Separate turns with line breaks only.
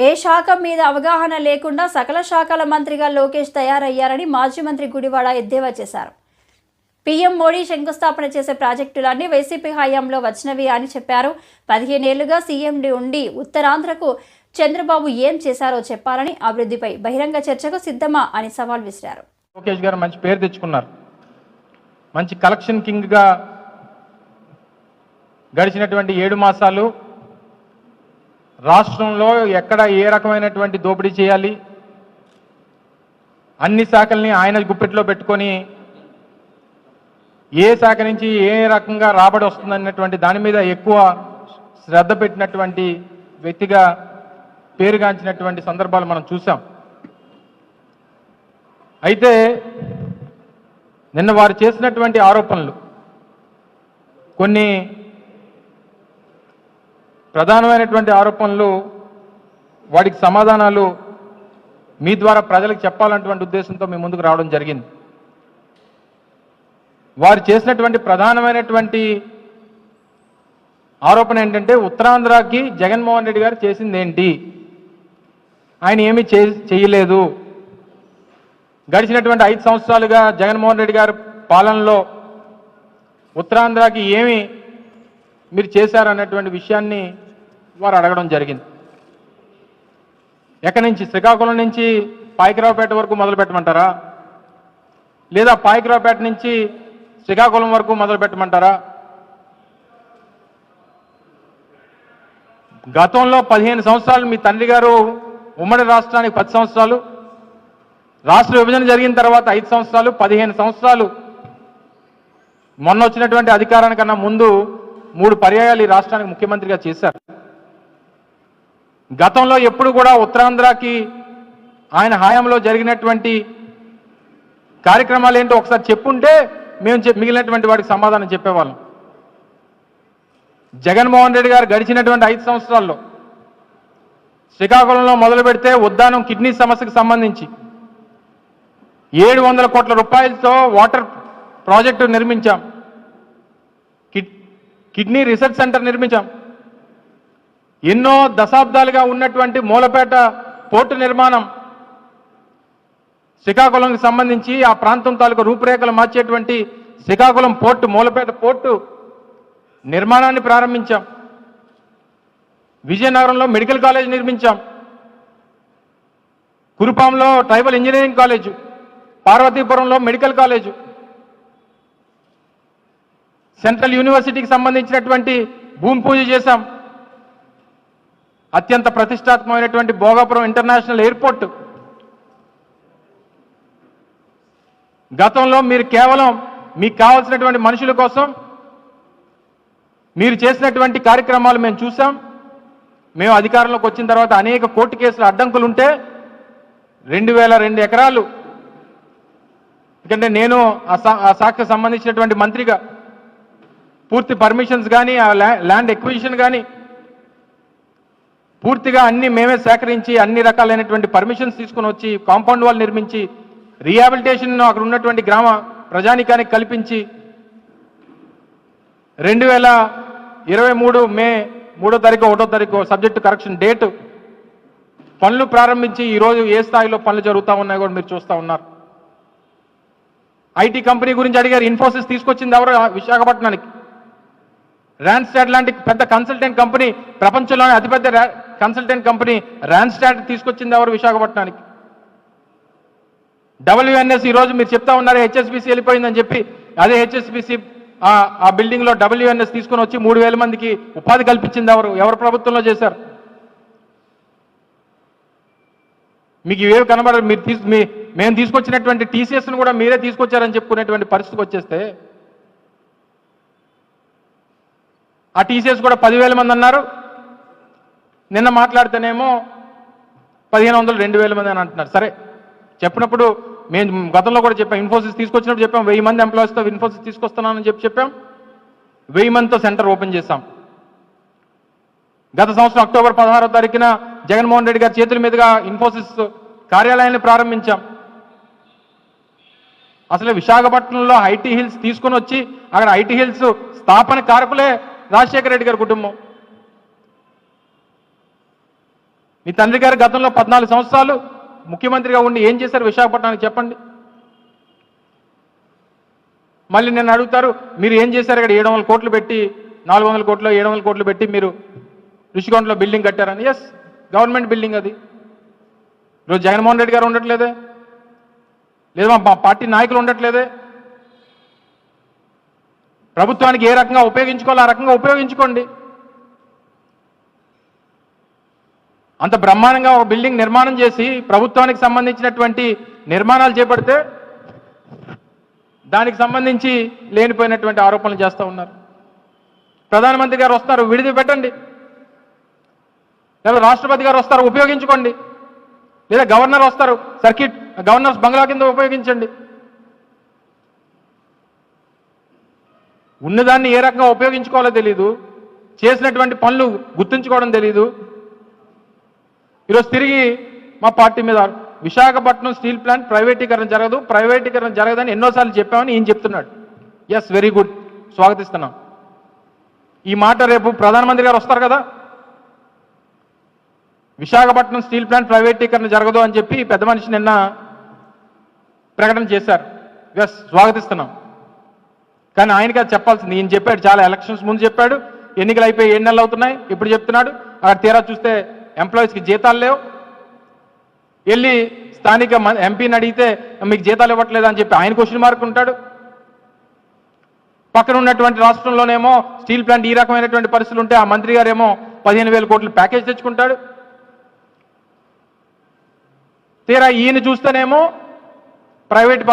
ఏ శాఖ మీద అవగాహన లేకుండా సకల శాఖల మంత్రిగా లోకేష్ తయారయ్యారని మాజీ మంత్రి గుడివాడ ఎద్దేవా చేశారు. పీఎం మోడీ శంకుస్థాపన చేసే ప్రాజెక్టులన్నీ వైసీపీ హయాంలో వచ్చినవి అని చెప్పారు. 15 ఏళ్లుగా సీఎండీ ఉండి ఉత్తరాంధ్రకు చంద్రబాబు ఏం చేశారో చెప్పాలని, అభివృద్ధిపై బహిరంగ చర్చకు సిద్ధమా అని సవాల్ విసిరారు.
లోకేష్ గారు మంచి పేరు తెచ్చుకున్నారు. మంచి కలెక్షన్ కింగ్గా గడిచినటువంటి 7 మాసాలు రాష్ట్రంలో ఎక్కడ ఏ రకమైనటువంటి దోపిడీ చేయాలి, అన్ని శాఖల్ని ఆయన గుప్పెట్లో పెట్టుకొని ఏ శాఖ నుంచి ఏ రకంగా రాబడి వస్తుందన్నటువంటి దాని మీద ఎక్కువ శ్రద్ధ పెట్టినటువంటి వ్యక్తిగా పేరుగాంచినటువంటి సందర్భాలు మనం చూసాం. అయితే నిన్న వారు చేసినటువంటి ఆరోపణలు, కొన్ని ప్రధానమైనటువంటి ఆరోపణలు, వాటికి సమాధానాలు మీ ద్వారా ప్రజలకు చెప్పాలన్నటువంటి ఉద్దేశంతో మీ ముందుకు రావడం జరిగింది. వారు చేసినటువంటి ప్రధానమైనటువంటి ఆరోపణ ఏంటంటే, ఉత్తరాంధ్రకి జగన్మోహన్ రెడ్డి గారు చేసింది ఏంటి, ఆయన ఏమీ చేయలేదు. గడిచినటువంటి 5 సంవత్సరాలుగా జగన్మోహన్ రెడ్డి గారి పాలనలో ఉత్తరాంధ్రకి ఏమి మీరు చేశారన్నటువంటి విషయాన్ని వారు అడగడం జరిగింది. ఎక్కడి నుంచి, శ్రీకాకుళం నుంచి పాయకరావుపేట వరకు మొదలు పెట్టమంటారా, లేదా పాయకరావుపేట నుంచి శ్రీకాకుళం వరకు మొదలు పెట్టమంటారా? గతంలో 15 సంవత్సరాలు మీ తండ్రి గారు ఉమ్మడి రాష్ట్రానికి 10 సంవత్సరాలు, రాష్ట్ర విభజన జరిగిన తర్వాత 5 సంవత్సరాలు, 15 సంవత్సరాలు మొన్న వచ్చినటువంటి అధికారానికన్నా ముందు 3 పర్యాయాలు ఈ రాష్ట్రానికి ముఖ్యమంత్రిగా చేశారు. గతంలో ఎప్పుడు కూడా ఉత్తరాంధ్రకి ఆయన హయాంలో జరిగినటువంటి కార్యక్రమాలు ఏంటో ఒకసారి చెప్పుంటే మేము మిగిలినటువంటి వాడికి సమాధానం చెప్పేవాళ్ళం. జగన్మోహన్ రెడ్డి గారు గడిచినటువంటి 5 సంవత్సరాల్లో శ్రీకాకుళంలో మొదలు పెడితే ఉద్దానం కిడ్నీ సమస్యకు సంబంధించి 700 కోట్ల రూపాయలతో వాటర్ ప్రాజెక్టు నిర్మించాం, కిడ్నీ రీసెర్చ్ సెంటర్ నిర్మించాం. ఎన్నో దశాబ్దాలుగా ఉన్నటువంటి మూలపేట పోర్టు నిర్మాణం, శ్రీకాకుళంకి సంబంధించి ఆ ప్రాంతం తాలూకు రూపురేఖలు మార్చేటువంటి శ్రీకాకుళం పోర్టు, మూలపేట పోర్టు నిర్మాణాన్ని ప్రారంభించాం. విజయనగరంలో మెడికల్ కాలేజ్ నిర్మించాం, కురుపాంలో ట్రైబల్ ఇంజనీరింగ్ కాలేజు, పార్వతీపురంలో మెడికల్ కాలేజు, సెంట్రల్ యూనివర్సిటీకి సంబంధించినటువంటి భూమి పూజ చేశాం. అత్యంత ప్రతిష్టాత్మకమైనటువంటి భోగాపురం ఇంటర్నేషనల్ ఎయిర్పోర్ట్. గతంలో మీరు కేవలం మీకు కావాల్సినటువంటి మనుషుల కోసం మీరు చేసినటువంటి కార్యక్రమాలు మేము చూసాం. మేము అధికారంలోకి వచ్చిన తర్వాత అనేక కోర్టు కేసుల అడ్డంకులు ఉంటే 2002 ఎకరాలు, ఎందుకంటే నేను ఆ శాఖకు సంబంధించినటువంటి మంత్రిగా పూర్తి పర్మిషన్స్ కానీ, ఆ ల్యాండ్ ఎక్విజిషన్ కానీ పూర్తిగా అన్ని మేమే సేకరించి అన్ని రకాలైనటువంటి పర్మిషన్స్ తీసుకుని వచ్చి కాంపౌండ్ వాల్ నిర్మించి రీహాబిలిటేషన్ అక్కడ ఉన్నటువంటి గ్రామ ప్రజానికానికి కల్పించి 2023 మే 3వ తారీఖు 1వ తారీఖు సబ్జెక్టు కరెక్షన్ డేటు పనులు ప్రారంభించి ఈరోజు ఏ స్థాయిలో పనులు జరుగుతూ ఉన్నాయో కూడా మీరు చూస్తూ ఉన్నారు. ఐటీ కంపెనీ గురించి అడిగారు. ఇన్ఫోసిస్ తీసుకొచ్చింది ఎవరు విశాఖపట్నానికి? ర్యాన్స్టాడ్ లాంటి పెద్ద కన్సల్టెంట్ కంపెనీ, ప్రపంచంలోనే అతిపెద్ద కన్సల్టెంట్ కంపెనీ ర్యాన్స్టాడ్ తీసుకొచ్చింది ఎవరు విశాఖపట్నానికి? WNS ఈరోజు మీరు చెప్తా ఉన్నారు HSBC వెళ్ళిపోయిందని చెప్పి, అదే HSBC ఆ బిల్డింగ్లో WNS తీసుకొని వచ్చి 3000 మందికి ఉపాధి కల్పించింది ఎవరు ప్రభుత్వంలో చేశారు? మీకు ఇవేవి కనబడరు. మేము తీసుకొచ్చినటువంటి TCSను కూడా మీరే తీసుకొచ్చారని చెప్పుకునేటువంటి పరిస్థితికి వచ్చేస్తే, ఆ TCS కూడా 10,000 మంది అన్నారు. నిన్న మాట్లాడితేనేమో 1500, 2000 మంది అని అంటున్నారు. సరే, చెప్పినప్పుడు మేము గతంలో కూడా చెప్పాం, ఇన్ఫోసిస్ తీసుకొచ్చినప్పుడు చెప్పాం 1000 మంది ఎంప్లాయీస్తో ఇన్ఫోసిస్ తీసుకొస్తున్నానని చెప్పాం. 1000 మందితో సెంటర్ ఓపెన్ చేశాం. గత సంవత్సరం అక్టోబర్ 16వ తారీఖున జగన్మోహన్ రెడ్డి గారి చేతుల మీదుగా ఇన్ఫోసిస్ కార్యాలయాన్ని ప్రారంభించాం. అసలు విశాఖపట్నంలో ఐటీ హిల్స్ తీసుకొని వచ్చి అక్కడ ఐటీ హిల్స్ స్థాపన కారకులే రాజశేఖర రెడ్డి గారి కుటుంబం. మీ తండ్రి గారు గతంలో 14 సంవత్సరాలు ముఖ్యమంత్రిగా ఉండి ఏం చేశారు విశాఖపట్నానికి చెప్పండి. మళ్ళీ నిన్ను అడుగుతారు మీరు ఏం చేశారు ఇక్కడ 700 కోట్లు పెట్టి 400 కోట్లు 700 కోట్లు పెట్టి మీరు ఋషికొండలో బిల్డింగ్ కట్టారని. ఎస్, గవర్నమెంట్ బిల్డింగ్ అది. ఈరోజు జగన్మోహన్ రెడ్డి గారు ఉండట్లేదే, లేదా మా పార్టీ నాయకులు ఉండట్లేదే. ప్రభుత్వానికి ఏ రకంగా ఉపయోగించుకోవాలో ఆ రకంగా ఉపయోగించుకోండి. అంత బ్రహ్మాండంగా ఒక బిల్డింగ్ నిర్మాణం చేసి ప్రభుత్వానికి సంబంధించినటువంటి నిర్మాణాలు చేపడితే దానికి సంబంధించి లేనిపోయినటువంటి ఆరోపణలు చేస్తూ ఉన్నారు. ప్రధానమంత్రి గారు వస్తారు, విడిది పెట్టండి. లేదా రాష్ట్రపతి గారు వస్తారు, ఉపయోగించుకోండి. లేదా గవర్నర్ వస్తారు, సర్కిట్ గవర్నర్స్ బంగ్లా కింద ఉపయోగించండి. ఉన్నదాన్ని ఏ రకంగా ఉపయోగించుకోవాలో తెలీదు, చేసినటువంటి పనులు గుర్తుంచుకోవడం తెలీదు. ఈరోజు తిరిగి మా పార్టీ మీద విశాఖపట్నం స్టీల్ ప్లాంట్ ప్రైవేటీకరణ జరగదని ఎన్నోసార్లు చెప్పామని ఈయన చెప్తున్నాడు. ఎస్, వెరీ గుడ్, స్వాగతిస్తున్నాం. ఈ మాట రేపు ప్రధానమంత్రి గారు వస్తారు కదా, విశాఖపట్నం స్టీల్ ప్లాంట్ ప్రైవేటీకరణ జరగదు అని చెప్పి పెద్ద మనిషి నిన్న ప్రకటన చేశారు. ఎస్, స్వాగతిస్తున్నాం. కానీ ఆయనకి అది చెప్పాల్సింది. ఈయన చెప్పాడు, చాలా ఎలక్షన్స్ ముందు చెప్పాడు, ఎన్నికలు అయిపోయి 7 నెలలు అవుతున్నాయి, ఇప్పుడు చెప్తున్నాడు. అక్కడ తీరా చూస్తే ఎంప్లాయీస్కి జీతాలు లేవు. వెళ్ళి స్థానిక ఎంపీని అడిగితే మీకు జీతాలు ఇవ్వట్లేదు అని చెప్పి ఆయన క్వశ్చన్ మార్క్ ఉంటాడు. పక్కన ఉన్నటువంటి రాష్ట్రంలోనేమో స్టీల్ ప్లాంట్ ఈ రకమైనటువంటి పరిస్థితులు ఉంటే ఆ మంత్రి గారేమో 15,000 కోట్ల ప్యాకేజ్ తెచ్చుకుంటాడు. తీరా ఈయన చూస్తేనేమో ప్రైవేట్